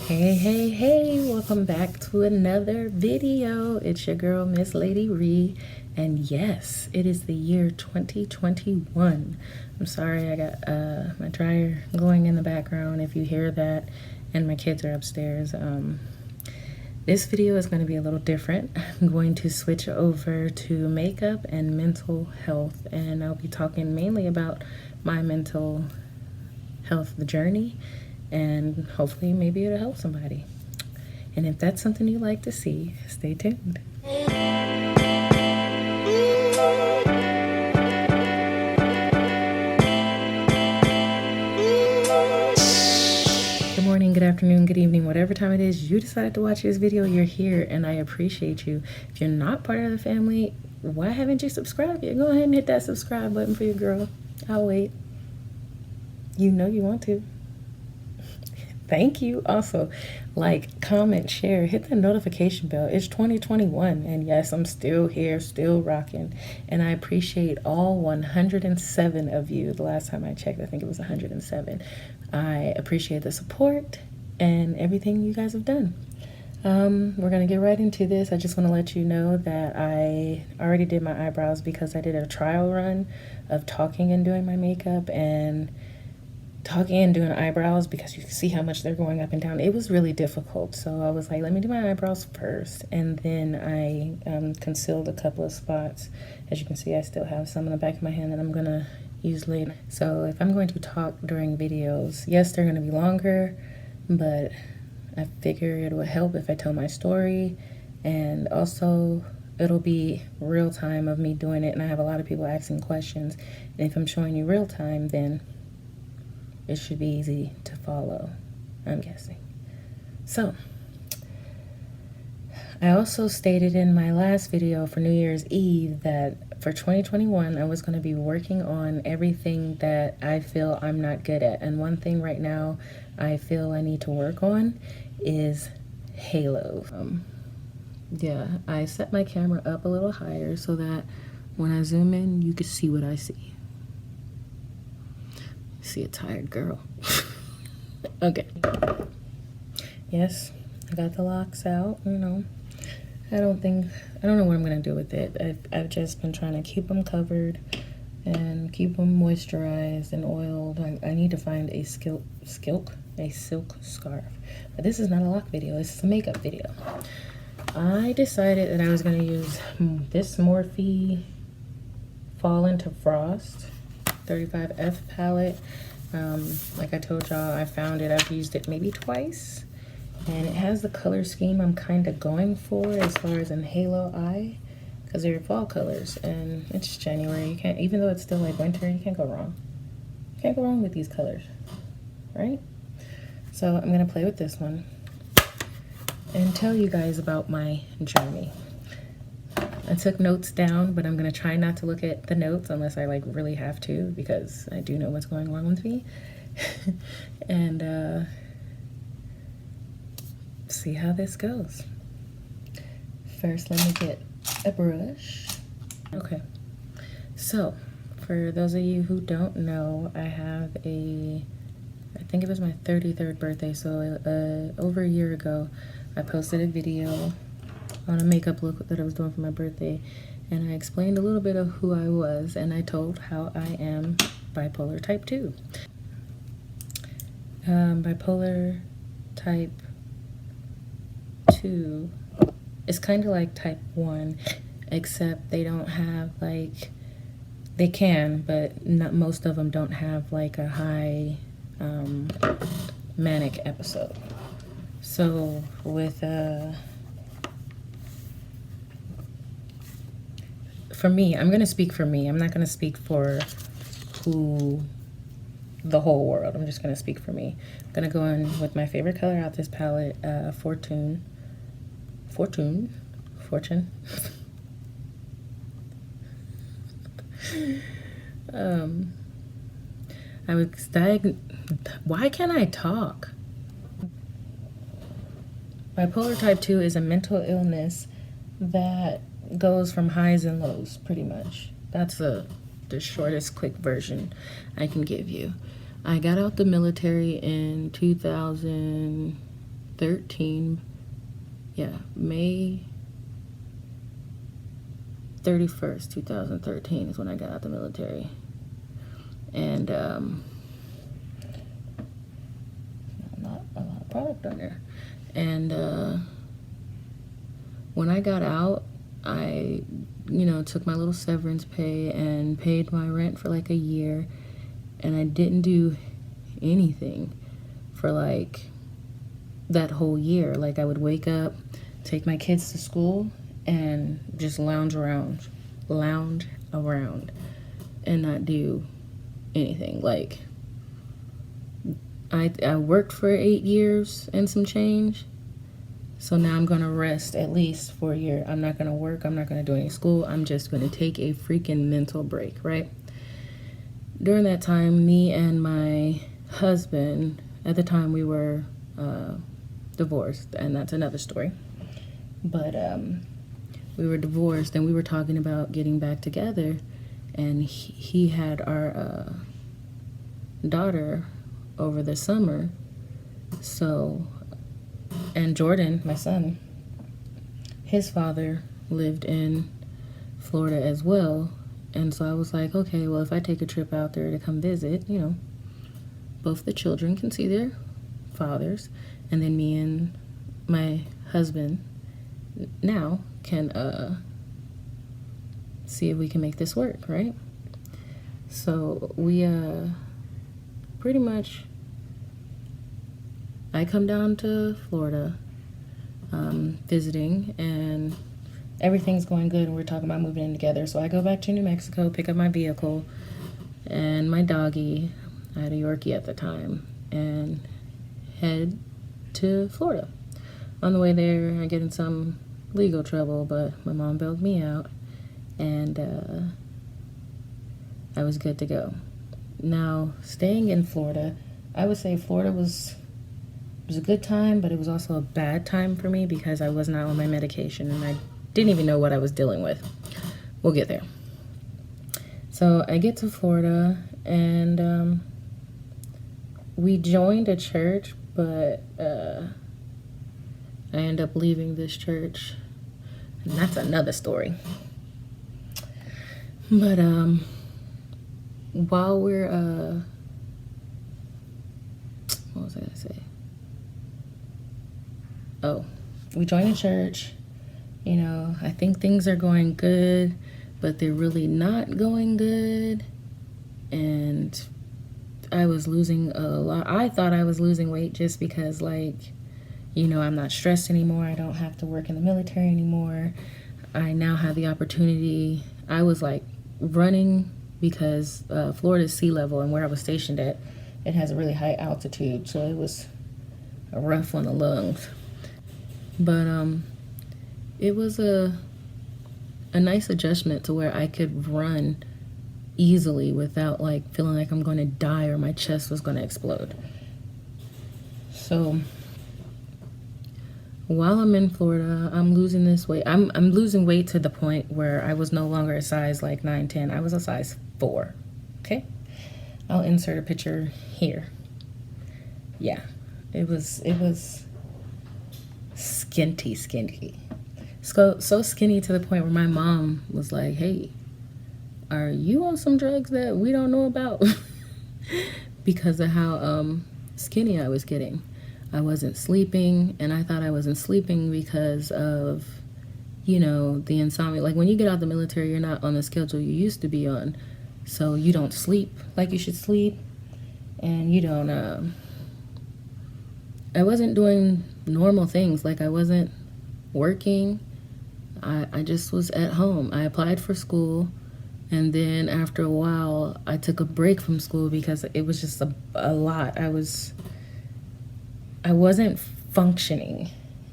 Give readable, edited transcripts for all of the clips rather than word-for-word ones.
Hey, welcome back to another video. It's your girl, Miss Lady Ree, and yes, it is the year 2021. I'm sorry, I got my dryer going in the background if you hear that, and my kids are upstairs. This video is going to be a little different. I'm going to switch over to makeup and mental health, and I'll be talking mainly about my mental health journey, and hopefully maybe it'll help somebody. And if that's something you like to see, stay tuned. Good morning, good afternoon, good evening, whatever time it is you decide to watch this video, you're here and I appreciate you. If you're not part of the family, why haven't you subscribed yet? Go ahead and hit that subscribe button for your girl. I'll wait. You know you want to. Thank you. Also, like, comment, share, hit the notification bell. It's 2021, and yes, I'm still here, still rocking, and I appreciate all 107 of you. The last time I checked, I think it was 107. I appreciate the support and everything you guys have done. We're gonna get right into this. I just want to let you know that I already did my eyebrows because I did a trial run of talking and doing my makeup and talking and doing eyebrows because you can see how much they're going up and down. It was really difficult, so I was like, let me do my eyebrows first, and then I concealed a couple of spots. As you can see, I still have some in the back of my hand that I'm gonna use later. So if I'm going to talk during videos, yes, they're gonna be longer, but I figure it would help if I tell my story, and also it'll be real time of me doing it, and I have a lot of people asking questions, and if I'm showing you real time, then it should be easy to follow, I'm guessing. So, I also stated in my last video for New Year's Eve that for 2021, I was going to be working on everything that I feel I'm not good at. And one thing right now I feel I need to work on is halo. Yeah, I set my camera up a little higher so that when I zoom in, you can see what I see. See a tired girl. Okay. Yes, I got the locks out, you know. I don't know what I'm gonna do with it. I've just been trying to keep them covered and keep them moisturized and oiled. I need to find a silk scarf. But this is not a lock video, this is a makeup video. I decided that I was gonna use this Morphe Fall into Frost 35F palette. Like I told y'all, I found it, I've used it maybe twice, and it has the color scheme I'm kind of going for as far as in halo eye, because they're fall colors, and it's January. You can't, even though it's still like winter, you can't go wrong. You can't go wrong with these colors, right? So I'm gonna play with this one and tell you guys about my journey. I took notes down, but I'm gonna try not to look at the notes unless I like really have to, because I do know what's going on with me. And see how this goes. First, let me get a brush. Okay, so for those of you who don't know, I have I think it was my 33rd birthday, so over a year ago, I posted a video on a makeup look that I was doing for my birthday, and I explained a little bit of who I was, and I told how I am bipolar type 2. Bipolar type 2 is kind of like type 1, except they don't have like, they can, but not most of them don't have like a high manic episode. So with for me, I'm gonna speak for me. I'm not gonna speak for the whole world. I'm just gonna speak for me. I'm gonna go in with my favorite color out this palette, Fortune. I was why can't I talk? Bipolar type 2 is a mental illness that goes from highs and lows, pretty much. That's the shortest, quick version I can give you. I got out the military in 2000. 2013. Yeah, May 31st, 2013 is when I got out the military. And not a lot of product on there. And when I got out, I, took my little severance pay and paid my rent for like a year. And I didn't do anything for like that whole year. Like I would wake up, take my kids to school, and just lounge around and not do anything. Like I worked for 8 years and some change, so now I'm gonna rest at least for a year. I'm not gonna work, I'm not gonna do any school, I'm just gonna take a freaking mental break, right? During that time, me and my husband, at the time we were divorced, and that's another story, but we were divorced and we were talking about getting back together, and he had our daughter over the summer. So, and Jordan, my son, his father lived in Florida as well. And so I was like, okay, well, if I take a trip out there to come visit, both the children can see their fathers, and then me and my husband now can see if we can make this work, right? So we pretty much, I come down to Florida visiting, and everything's going good, and we're talking about moving in together. So I go back to New Mexico, pick up my vehicle and my doggy, I had a Yorkie at the time, and head to Florida. On the way there, I get in some legal trouble, but my mom bailed me out, and I was good to go. Now, staying in Florida, I would say Florida was a good time, but it was also a bad time for me because I was not on my medication, and I didn't even know what I was dealing with. We'll get there. So I get to Florida, and we joined a church, but I end up leaving this church, and that's another story. But while we're what was I gonna say? Oh, we joined a church. I think things are going good, but they're really not going good. And I was losing a lot. I thought I was losing weight just because, I'm not stressed anymore. I don't have to work in the military anymore. I now have the opportunity. I was running because Florida's sea level, and where I was stationed at, it has a really high altitude, so it was rough on the lungs. But it was a nice adjustment to where I could run easily without feeling like I'm going to die or my chest was going to explode. So while I'm in Florida, I'm losing this weight. I'm losing weight to the point where I was no longer a size 9, 10. I was a size 4. Okay? I'll insert a picture here. Yeah. It was skinty. So skinny to the point where my mom was like, hey, are you on some drugs that we don't know about? Because of how skinny I was getting. I wasn't sleeping, and I thought I wasn't sleeping because of, the insomnia. When you get out the military, you're not on the schedule you used to be on. So you don't sleep like you should sleep, and you don't, I wasn't doing normal things. I wasn't working. I just was at home. I applied for school, and then after a while, I took a break from school because it was just a lot. I wasn't functioning.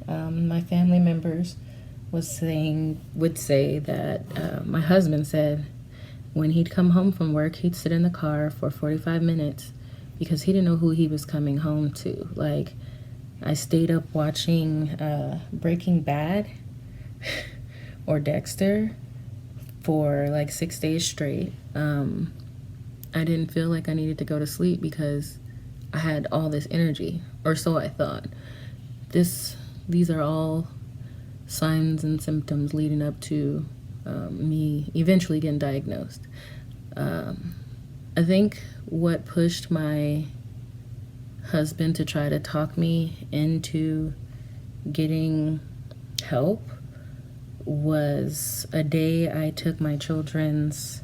My family members would say that my husband said when he'd come home from work, he'd sit in the car for 45 minutes because he didn't know who he was coming home to. I stayed up watching Breaking Bad or Dexter for 6 days straight. I didn't feel like I needed to go to sleep because I had all this energy, or so I thought. these are all signs and symptoms leading up to me eventually getting diagnosed. I think what pushed my husband to try to talk me into getting help was a day I took my children's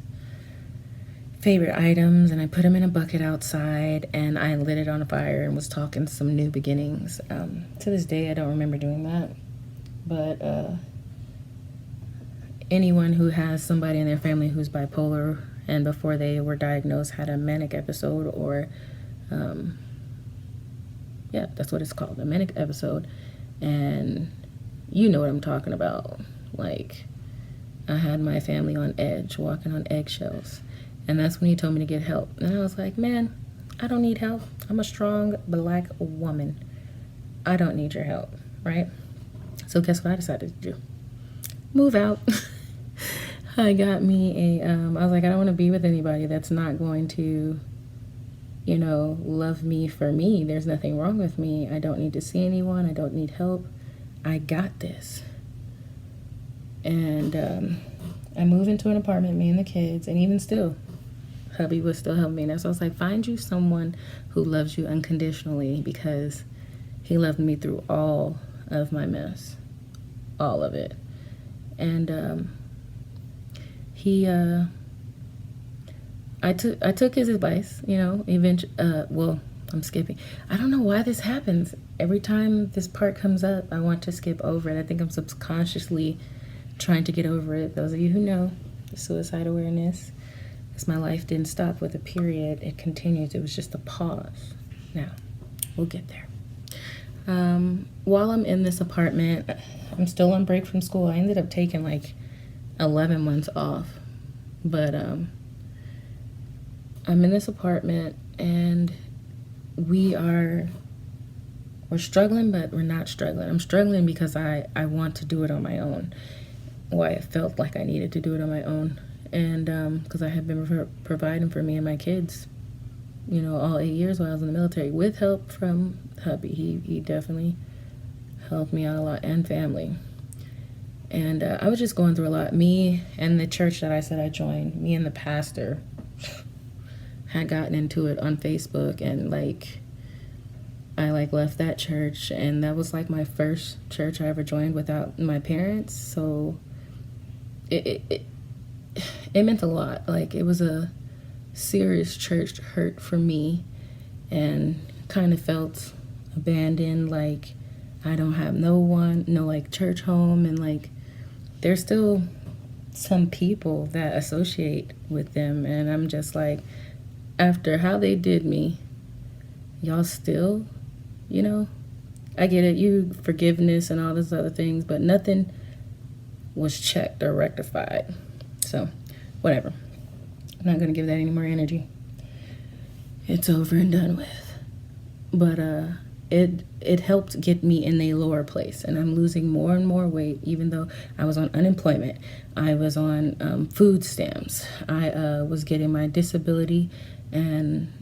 favorite items and I put them in a bucket outside and I lit it on fire and was talking some new beginnings. To this day, I don't remember doing that, but anyone who has somebody in their family who's bipolar and before they were diagnosed had a manic episode, or yeah, that's what it's called, a manic episode, and you know what I'm talking about. Like, I had my family on edge, walking on eggshells. And that's when he told me to get help. And I was like, man, I don't need help. I'm a strong black woman. I don't need your help, right? So guess what I decided to do? Move out. I got me I was like, I don't want to be with anybody that's not going to, you know, love me for me. There's nothing wrong with me. I don't need to see anyone. I don't need help. I got this. And I moved into an apartment, me and the kids, and even still, hubby was still helping me. And so I was like, find you someone who loves you unconditionally, because he loved me through all of my mess, all of it. And I took his advice, you know. Eventually, well, I'm skipping. I don't know why this happens. Every time this part comes up, I want to skip over it. I think I'm subconsciously trying to get over it. Those of you who know the suicide awareness, because my life didn't stop with a period, it continues. It was just a pause. Now we'll get there. While I'm in this apartment, I'm still on break from school. I ended up taking like 11 months off, but I'm in this apartment and we're struggling, but we're not struggling. I'm struggling because I want to do it on my own. Why it felt like I needed to do it on my own, and because I had been providing for me and my kids, you know, all 8 years while I was in the military, with help from hubby. He definitely helped me out a lot, and family. And I was just going through a lot. Me and the church that I said I joined, me and the pastor had gotten into it on Facebook, and like I left that church, and that was like my first church I ever joined without my parents. So it meant a lot. Like, it was a serious church hurt for me, and kind of felt abandoned. Like, I don't have no like church home, and like there's still some people that associate with them, and I'm just like, after how they did me, y'all still, you know, I get it, you forgiveness and all those other things, but nothing was checked or rectified. So whatever, I'm not gonna give that any more energy. It's over and done with. But it helped get me in a lower place, and I'm losing more and more weight, even though I was on unemployment. I was on food stamps. I was getting my disability and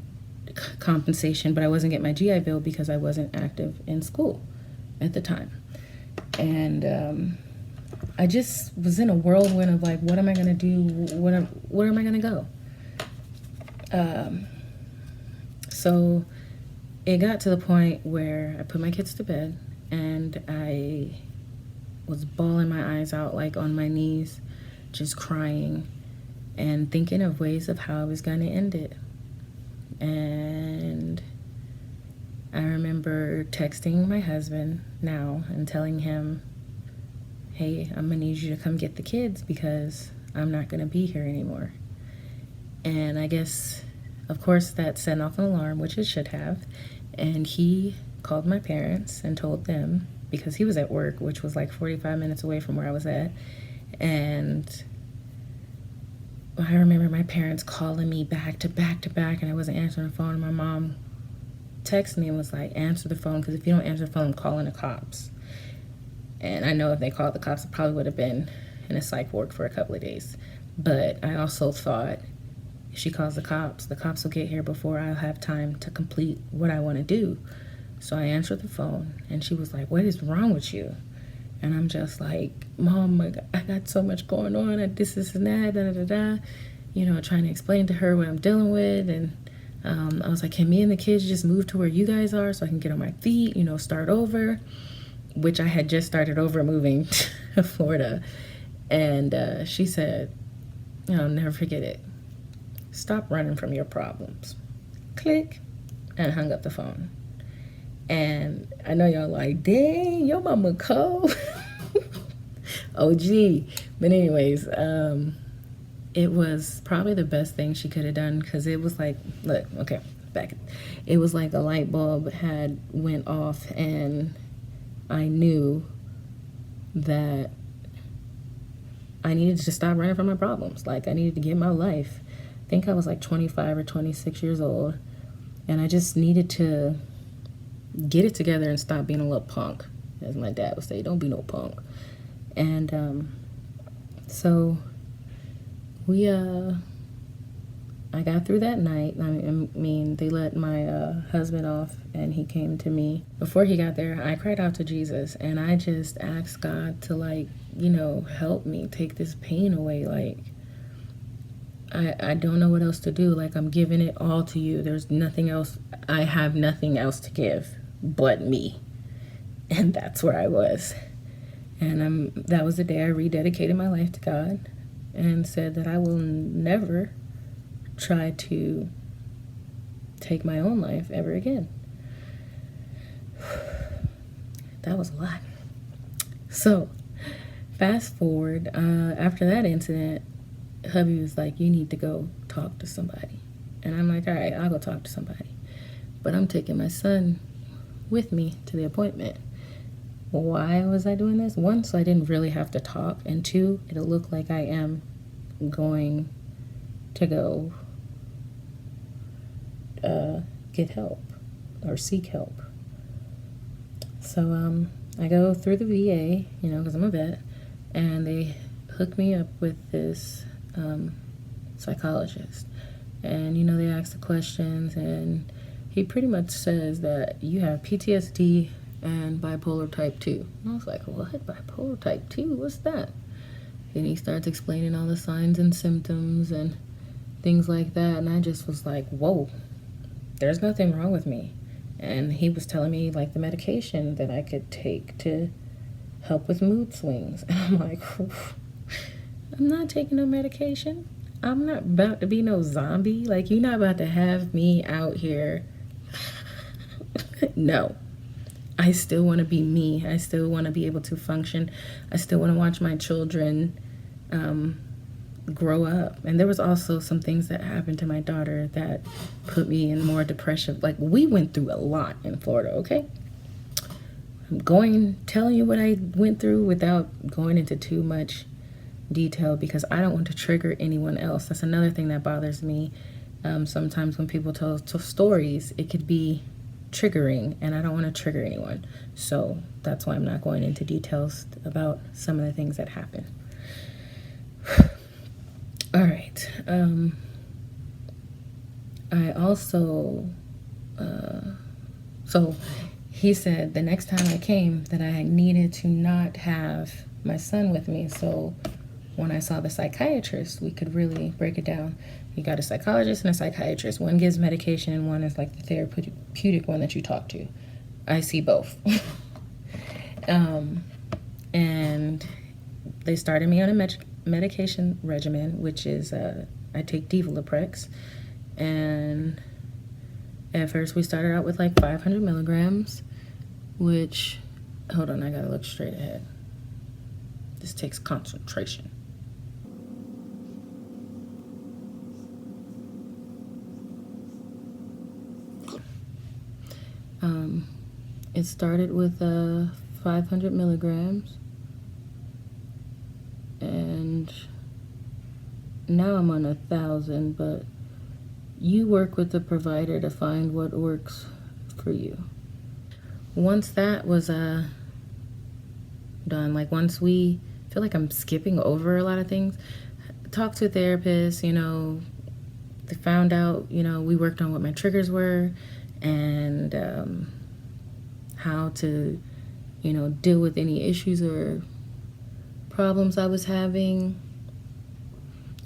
compensation, but I wasn't getting my GI Bill because I wasn't active in school at the time. And I just was in a whirlwind of like, what am I gonna do? Where am I gonna go? So it got to the point where I put my kids to bed, and I was bawling my eyes out, like on my knees, just crying and thinking of ways of how I was gonna end it. And I remember texting my husband now and telling him, hey, I'm gonna need you to come get the kids because I'm not gonna be here anymore. And I guess, of course, that set off an alarm, which it should have. And he called my parents and told them, because he was at work, which was like 45 minutes away from where I was at. And I remember my parents calling me back to back to back, and I wasn't answering the phone. And my mom texted me and was like, answer the phone, because if you don't answer the phone, I'm calling the cops. And I know if they called the cops, it probably would have been in a psych ward for a couple of days. But I also thought, if she calls the cops will get here before I'll have time to complete what I want to do So I answered the phone, and she was like, what is wrong with you? And I'm just like, Mom, I got so much going on. This and that, da, da, da, da. You know, trying to explain to her what I'm dealing with. And I was like, can me and the kids just move to where you guys are so I can get on my feet, you know, start over? Which I had just started over moving to Florida. And she said, I'll never forget it. Stop running from your problems. Click. And hung up the phone. And I know y'all like, dang, your mama cold. OG. But anyways, it was probably the best thing she could have done, because it was like, look, okay, back. It was like a light bulb had went off, and I knew that I needed to stop running from my problems. Like, I needed to get my life. I think I was like 25 or 26 years old, and I just needed to get it together and stop being a little punk, as my dad would say. Don't be no punk. And so I got through that night. I mean, they let my husband off, and he came to me. Before he got there, I cried out to Jesus, and I just asked God to, like, you know, help me take this pain away. Like, I don't know what else to do. Like, I'm giving it all to you. There's nothing else. I have nothing else to give but me. And that's where I was. And that was the day I rededicated my life to God and said that I will never try to take my own life ever again. That was a lot. So, fast forward, after that incident, hubby was like, you need to go talk to somebody. And I'm like, all right, I'll go talk to somebody. But I'm taking my son with me to the appointment. Why was I doing this? One, so I didn't really have to talk. And two, it'll look like I am going to go get help or seek help. So I go through the VA, you know, because I'm a vet, and they hook me up with this psychologist. And, you know, they ask the questions, and he pretty much says that you have PTSD and bipolar type 2. And I was like, what? Bipolar type 2? What's that? And he starts explaining all the signs and symptoms and things like that. And I just was like, whoa, there's nothing wrong with me. And he was telling me, like, the medication that I could take to help with mood swings. And I'm like, I'm not taking no medication. I'm not about to be no zombie. Like, you're not about to have me out here. No. I still want to be me. I still want to be able to function. I still want to watch my children grow up. And there was also some things that happened to my daughter that put me in more depression. Like, we went through a lot in Florida, okay? I'm telling you what I went through without going into too much detail, because I don't want to trigger anyone else. That's another thing that bothers me. Sometimes when people tell stories, it could be triggering, and I don't want to trigger anyone. So that's why I'm not going into details about some of the things that happen. All right. I also, so he said the next time I came that I needed to not have my son with me. So when I saw the psychiatrist, we could really break it down. You got a psychologist and a psychiatrist. One gives medication and one is like the therapeutic one that you talk to. I see both. And they started me on a medication regimen, which is I take Devoleprex. And at first we started out with like 500 milligrams, which, hold on, I gotta look straight ahead. This takes concentration. It started with 500 milligrams, and now I'm on 1,000, but you work with the provider to find what works for you. Once that was done, like once we feel like I'm skipping over a lot of things, talked to a therapist, you know, they found out, you know, we worked on what my triggers were, and how to, deal with any issues or problems I was having.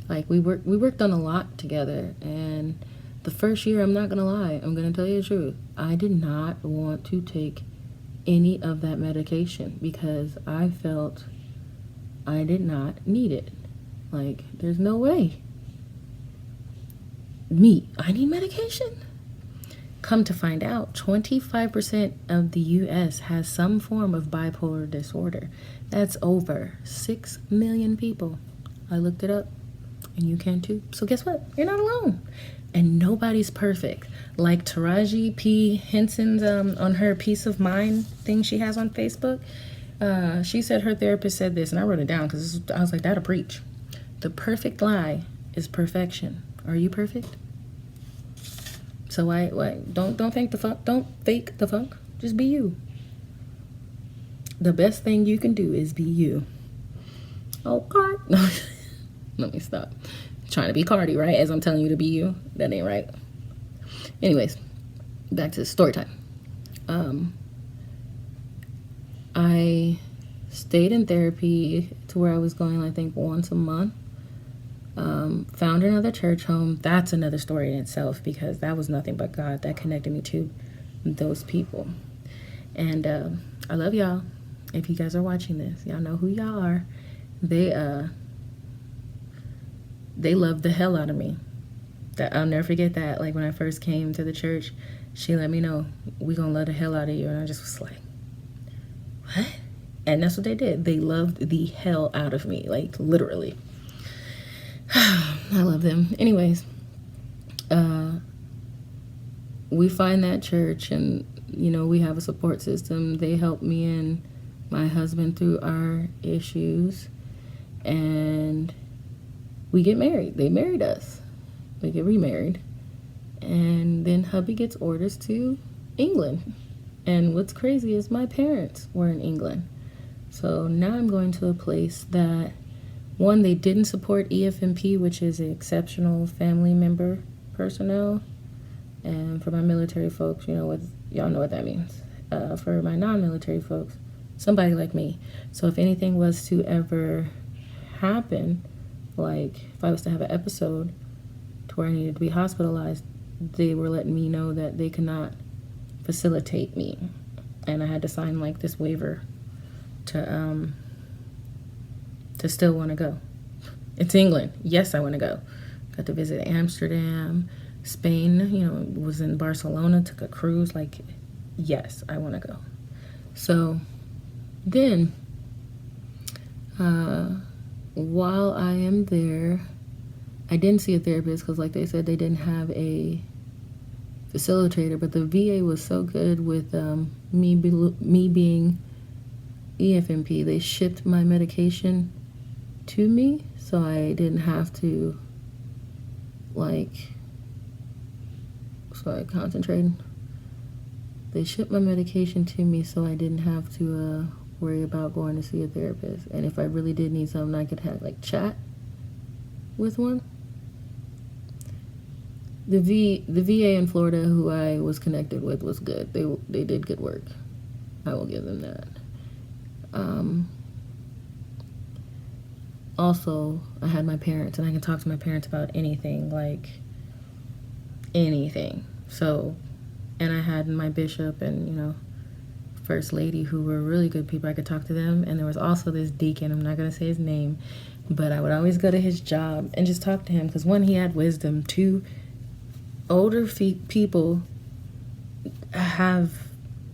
Like, we worked on a lot together, and the first year, I'm not gonna lie, I'm gonna tell you the truth, I did not want to take any of that medication because I felt I did not need it. Like, there's no way. I need medication? Come to find out, 25% of the US has some form of bipolar disorder. That's over 6 million people. I looked it up, and you can too. So guess what? You're not alone. And nobody's perfect. Like Taraji P. Henson's on her Peace of Mind thing she has on Facebook, she said her therapist said this, and I wrote it down because I was like, that'll preach. The perfect lie is perfection. Are you perfect? So why don't fake the funk. Don't fake the funk. Just be you. The best thing you can do is be you. Okay. No, let me stop. Trying to be Cardi, right? As I'm telling you to be you. That ain't right. Anyways, back to the story time. I stayed in therapy to where I was going, I think, once a month. Found another church home. That's another story in itself because that was nothing but God that connected me to those people. And I love y'all. If you guys are watching this, y'all know who y'all are. They loved the hell out of me. I'll never forget that. Like, when I first came to the church, she let me know, we gonna love the hell out of you. And I just was like, what? And that's what they did. They loved the hell out of me, like, literally. I love them. Anyways, we find that church, and we have a support system. They help me and my husband through our issues, and we get married. They married us. We get remarried, and then hubby gets orders to England. And what's crazy is my parents were in England. So now I'm going to a place that, one, they didn't support EFMP, which is exceptional family member personnel. And for my military folks, y'all know what that means. For my non-military folks, somebody like me. So if anything was to ever happen, like if I was to have an episode to where I needed to be hospitalized, they were letting me know that they could not facilitate me. And I had to sign like this waiver to still want to go. It's England. Yes, I want to go. Got to visit Amsterdam, Spain, was in Barcelona, took a cruise. Like, yes, I want to go. So then, while I am there, I didn't see a therapist because, like they said, they didn't have a facilitator. But the VA was so good with me being EFMP. They shipped my medication to me, so I didn't have to concentrate. They shipped my medication to me, so I didn't have to worry about going to see a therapist. And if I really did need something, I could have chat with one. The VA in Florida, who I was connected with, was good. They did good work. I will give them that. Also, I had my parents, and I can talk to my parents about anything, anything. So, and I had my bishop and, first lady, who were really good people. I could talk to them. And there was also this deacon, I'm not going to say his name, but I would always go to his job and just talk to him because, one, he had wisdom. Two, older people have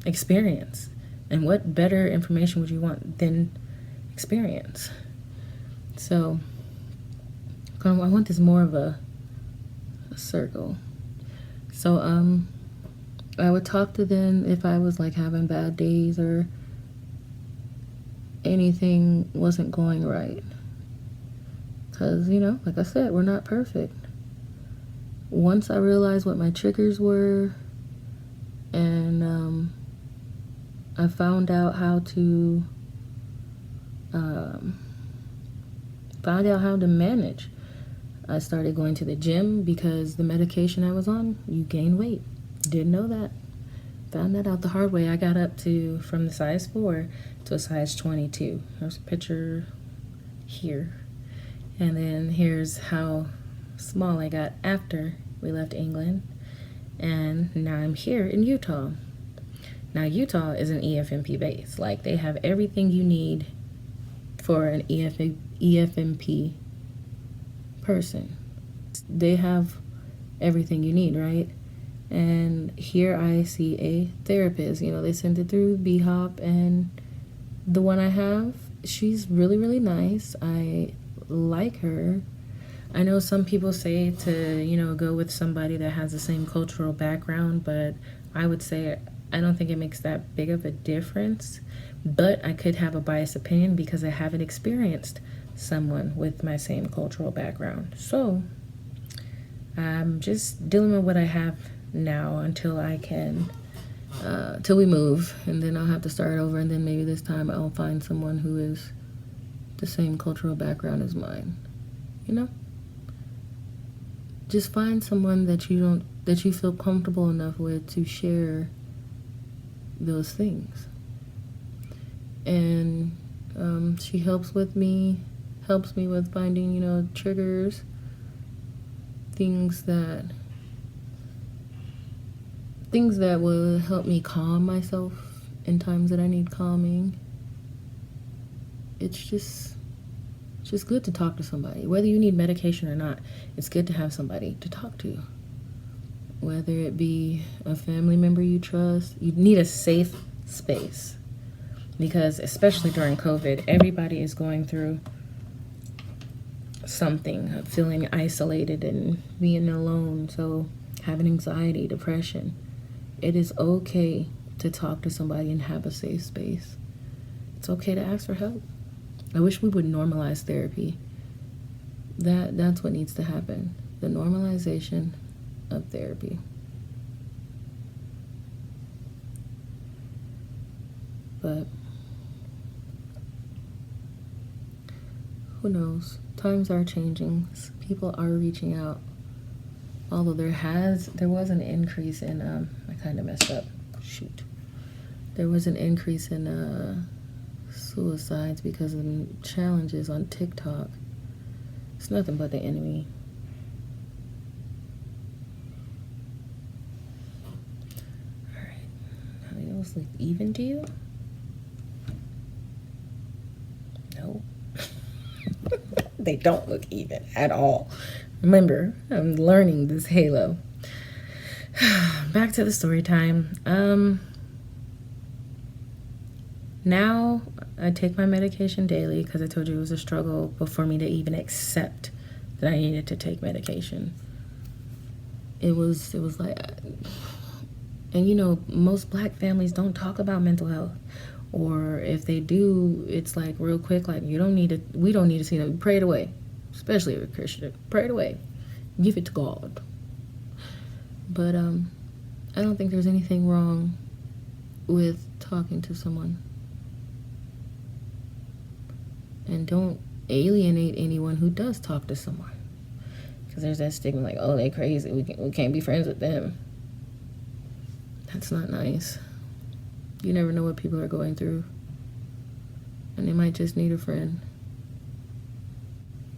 experience. And what better information would you want than experience? So, I want this more of a circle. So, I would talk to them if I was having bad days or anything wasn't going right. Because, like I said, we're not perfect. Once I realized what my triggers were, and I found out how to manage. I started going to the gym because the medication I was on, you gain weight. Didn't know that. Found that out the hard way. I got up to from the size 4 to a size 22. There's a picture here. And then here's how small I got after we left England. And now I'm here in Utah. Now Utah is an EFMP base. Like, they have everything you need for an EFMP person. They have everything you need, right? And here I see a therapist. You know, they sent it through B-Hop, and the one I have, she's really, really nice. I like her. I know some people say to, you know, go with somebody that has the same cultural background, but I would say I don't think it makes that big of a difference. But I could have a biased opinion because I haven't experienced someone with my same cultural background. So I'm just dealing with what I have now until I can, till we move, and then I'll have to start over, and then maybe this time I'll find someone who is the same cultural background as mine. You know? Just find someone that you feel comfortable enough with to share those things. And she helps me with finding, you know, triggers, things that will help me calm myself in times that I need calming. It's just good to talk to somebody. Whether you need medication or not, it's good to have somebody to talk to. Whether it be a family member you trust, you need a safe space. Because especially during COVID, everybody is going through something, feeling isolated and being alone, so having anxiety, depression. It is okay to talk to somebody and have a safe space. It's okay to ask for help. I wish we would normalize therapy. That's what needs to happen. The normalization of therapy. But who knows? Times are changing. People are reaching out. Although there was an increase in I kind of messed up. Shoot. There was an increase in suicides because of challenges on TikTok. It's nothing but the enemy. All right. Now those look even to you? No. They don't look even at all. Remember, I'm learning this halo. Back to the story time. Now I take my medication daily because I told you it was a struggle before me to even accept that I needed to take medication. It was like, and you know, most black families don't talk about mental health. Or if they do, it's like real quick, like we don't need to see them. Pray it away. Especially if you're a Christian. Pray it away. Give it to God. But I don't think there's anything wrong with talking to someone. And don't alienate anyone who does talk to someone. Because there's that stigma like, oh, they crazy. We can't be friends with them. That's not nice. You never know what people are going through. And they might just need a friend.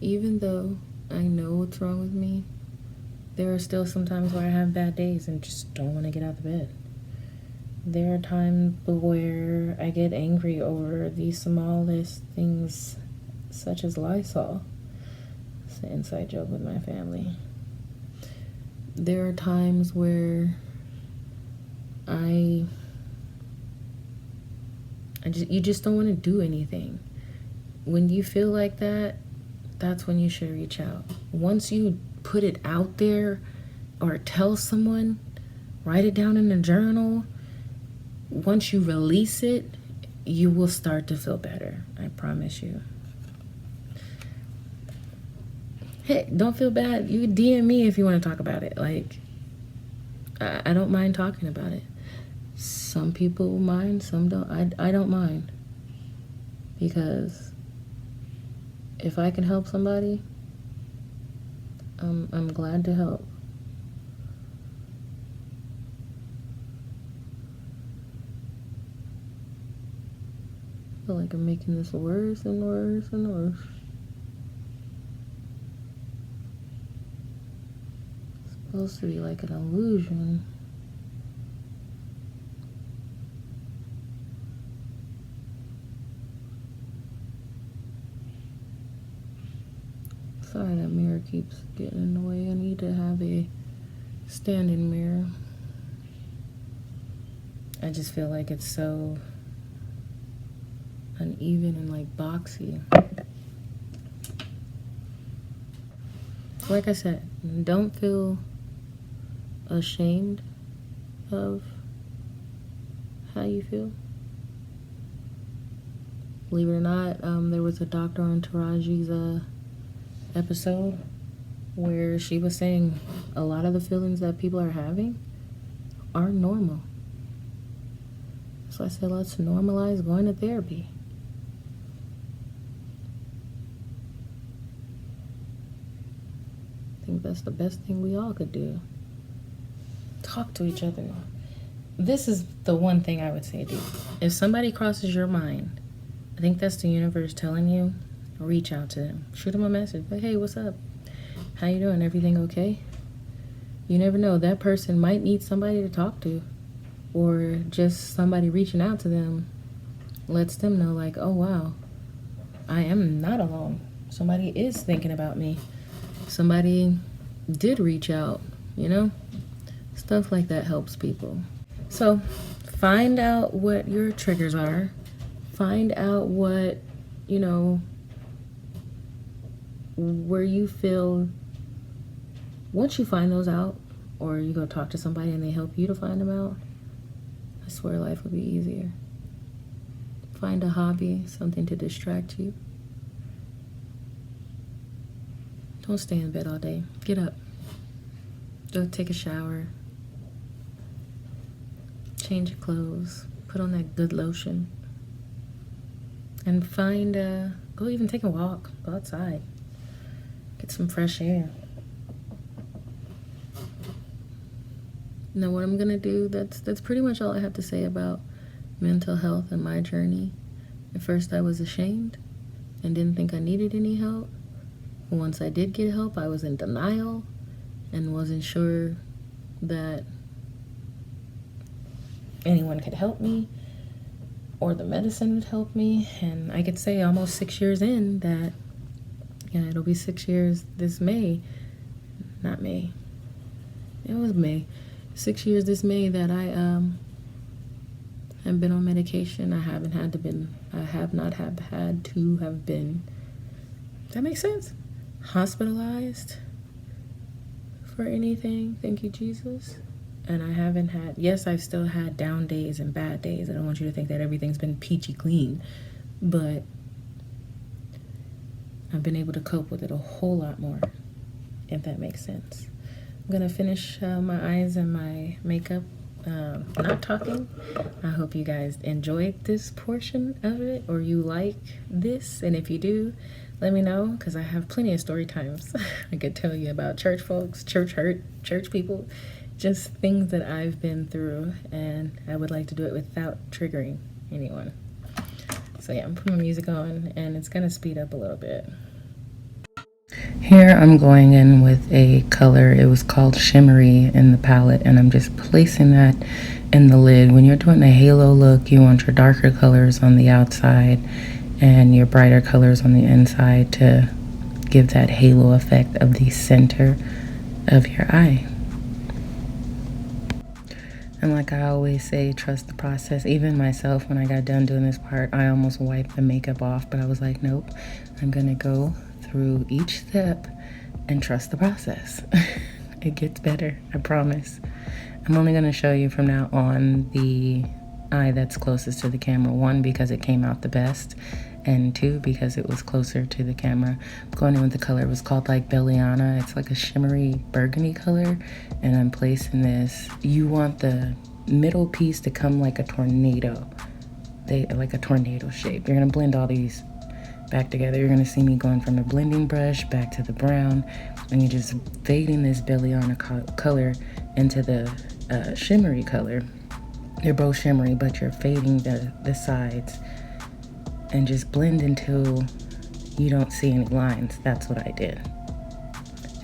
Even though I know what's wrong with me, there are still some times where I have bad days and just don't want to get out of bed. There are times where I get angry over the smallest things, such as Lysol. It's an inside joke with my family. There are times where you just don't want to do anything. When you feel like that, that's when you should reach out. Once you put it out there or tell someone, write it down in a journal, once you release it, you will start to feel better. I promise you. Hey, don't feel bad. You DM me if you want to talk about it. Like, I don't mind talking about it. Some people mind, some don't. I don't mind. Because if I can help somebody, I'm glad to help. feel like I'm making this worse and worse and worse. It's supposed to be like an illusion. Sorry, that mirror keeps getting in the way. I need to have a standing mirror. I just feel like it's so uneven and like boxy. Like I said, don't feel ashamed of how you feel. Believe it or not, there was a doctor on Taraji's episode where she was saying a lot of the feelings that people are having are normal. So I said, let's normalize going to therapy. I think that's the best thing we all could do. Talk to each other. This is the one thing I would say, dude. If somebody crosses your mind, I think that's the universe telling you, reach out to them. Shoot them a message. Like, hey, what's up? How you doing? Everything okay? You never know. That person might need somebody to talk to. Or just somebody reaching out to them lets them know, like, oh, wow, I am not alone. Somebody is thinking about me. Somebody did reach out, you know? Stuff like that helps people. So find out what your triggers are. Find out what, you know, where you feel. Once you find those out, or you go talk to somebody and they help you to find them out, I swear life will be easier. Find a hobby, something to distract you. Don't stay in bed all day. Get up. Go take a shower. Change your clothes. Put on that good lotion. And find go even take a walk. Go outside. Get some fresh air. Now what I'm gonna do, that's pretty much all I have to say about mental health and my journey. At first I was ashamed and didn't think I needed any help. Once I did get help, I was in denial and wasn't sure that anyone could help me or the medicine would help me. And I could say almost 6 years in that, yeah, it'll be 6 years this May. Not May. It was May. 6 years this May that I have been on medication. I have not had to have been. Does that make sense? Hospitalized for anything. Thank you, Jesus. And I haven't had, yes, I've still had down days and bad days. I don't want you to think that everything's been peachy clean, but I've been able to cope with it a whole lot more, if that makes sense. I'm gonna finish my eyes and my makeup, not talking. I hope you guys enjoyed this portion of it, or you like this, and if you do, let me know, because I have plenty of story times. I could tell you about church folks, church hurt, church people, just things that I've been through, and I would like to do it without triggering anyone. So yeah, I'm putting my music on, and it's gonna speed up a little bit. Here I'm going in with a color. It was called Shimmery in the palette, and I'm just placing that in the lid. When you're doing a halo look, you want your darker colors on the outside and your brighter colors on the inside to give that halo effect of the center of your eye. And like I always say, trust the process. Even myself, when I got done doing this part, I almost wiped the makeup off, but I was like, nope, I'm gonna go through each step and trust the process. It gets better, I promise. I'm only gonna show you from now on the eye that's closest to the camera. 1, because it came out the best, and 2, because it was closer to the camera. I'm going in with the color. It was called like Belliana. It's like a shimmery burgundy color, and I'm placing this. You want the middle piece to come like a tornado. Like a tornado shape. You're gonna blend all these back together. You're gonna see me going from the blending brush back to the brown, and you're just fading this Belliana color into the shimmery color. They're both shimmery, but you're fading the sides and just blend until you don't see any lines. That's what I did.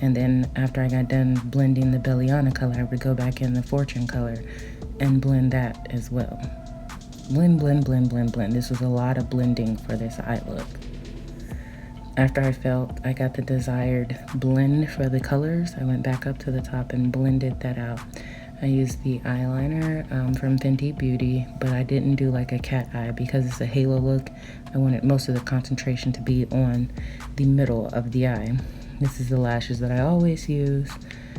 And then after I got done blending the Belliana color, I would go back in the Fortune color and blend that as well. Blend, blend, blend, blend, blend. This was a lot of blending for this eye look. After I felt I got the desired blend for the colors, I went back up to the top and blended that out. I used the eyeliner from Fenty Beauty, but I didn't do like a cat eye because it's a halo look. I wanted most of the concentration to be on the middle of the eye. This is the lashes that I always use.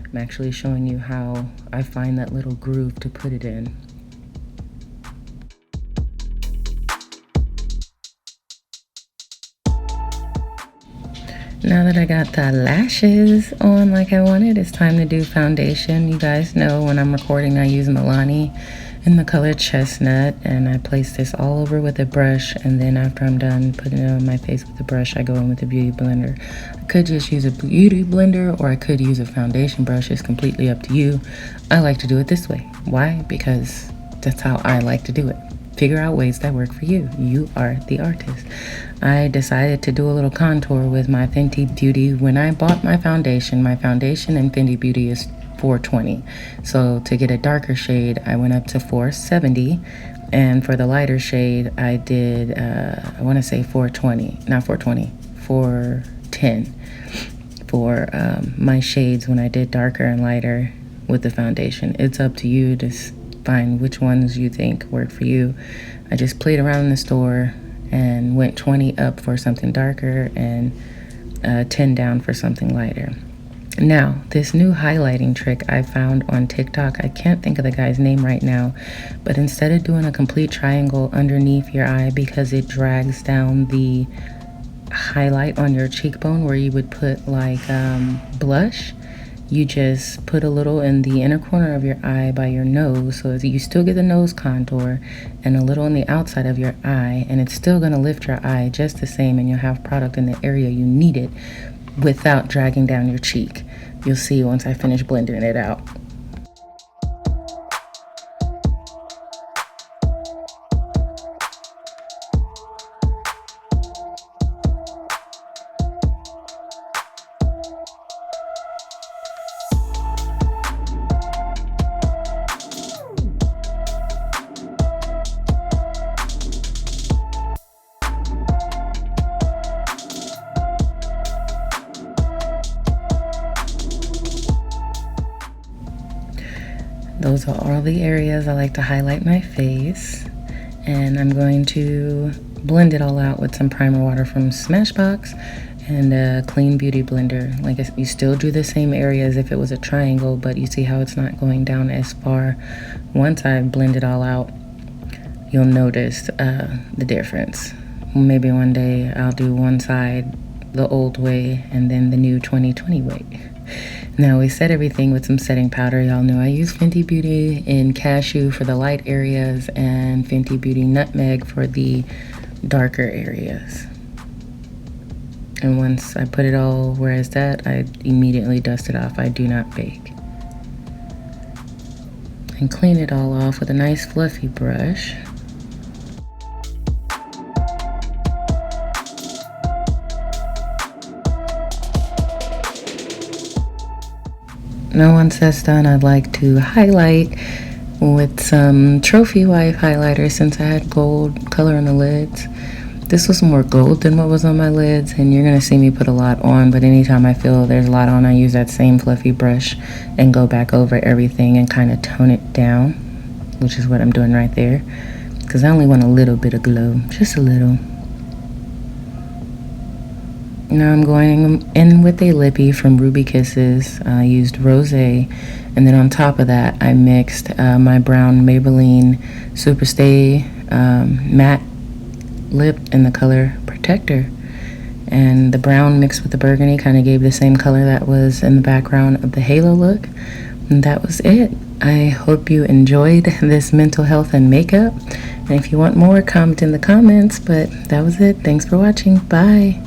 I'm actually showing you how I find that little groove to put it in. Now that I got the lashes on like I wanted, it's time to do foundation. You guys know when I'm recording, I use Milani in the color Chestnut, and I place this all over with a brush, and then after I'm done putting it on my face with the brush, I go in with a beauty blender. I could just use a beauty blender, or I could use a foundation brush. It's completely up to you. I like to do it this way. Why? Because that's how I like to do it. Figure out ways that work for you. You are the artist. I decided to do a little contour with my Fenty Beauty. When I bought my foundation in Fenty Beauty is 420. So to get a darker shade, I went up to 470. And for the lighter shade, I did, I want to say 420, not 420, 410 for my shades when I did darker and lighter with the foundation. It's up to you to find which ones you think work for you. I just played around in the store and went 20 up for something darker and 10 down for something lighter. Now, this new highlighting trick I found on TikTok, I can't think of the guy's name right now, but instead of doing a complete triangle underneath your eye because it drags down the highlight on your cheekbone where you would put like blush, you just put a little in the inner corner of your eye by your nose, so you still get the nose contour, and a little on the outside of your eye, and it's still going to lift your eye just the same, and you'll have product in the area you need it without dragging down your cheek. You'll see once I finish blending it out. Those are all the areas I like to highlight my face, and I'm going to blend it all out with some primer water from Smashbox and a clean beauty blender. Like, you still do the same area as if it was a triangle, but you see how it's not going down as far. Once I blend it all out, you'll notice the difference. Maybe one day I'll do one side the old way and then the new 2020 way. Now, we set everything with some setting powder. Y'all know I use Fenty Beauty in Cashew for the light areas and Fenty Beauty Nutmeg for the darker areas. And once I put it all where it's at, I immediately dust it off. I do not bake. And clean it all off with a nice fluffy brush. Now, once that's done, I'd like to highlight with some Trophy Wife highlighter since I had gold color on the lids. This was more gold than what was on my lids, and you're gonna see me put a lot on, but anytime I feel there's a lot on, I use that same fluffy brush and go back over everything and kind of tone it down, which is what I'm doing right there, because I only want a little bit of glow, just a little. Now I'm going in with a lippy from Ruby Kisses. I used Rosé, and then on top of that I mixed my brown Maybelline Superstay matte lip in the color Protector, and the brown mixed with the burgundy kind of gave the same color that was in the background of the halo look, and that was it. I hope you enjoyed this mental health and makeup, and if you want more, comment in the comments. But that was it. Thanks for watching. Bye.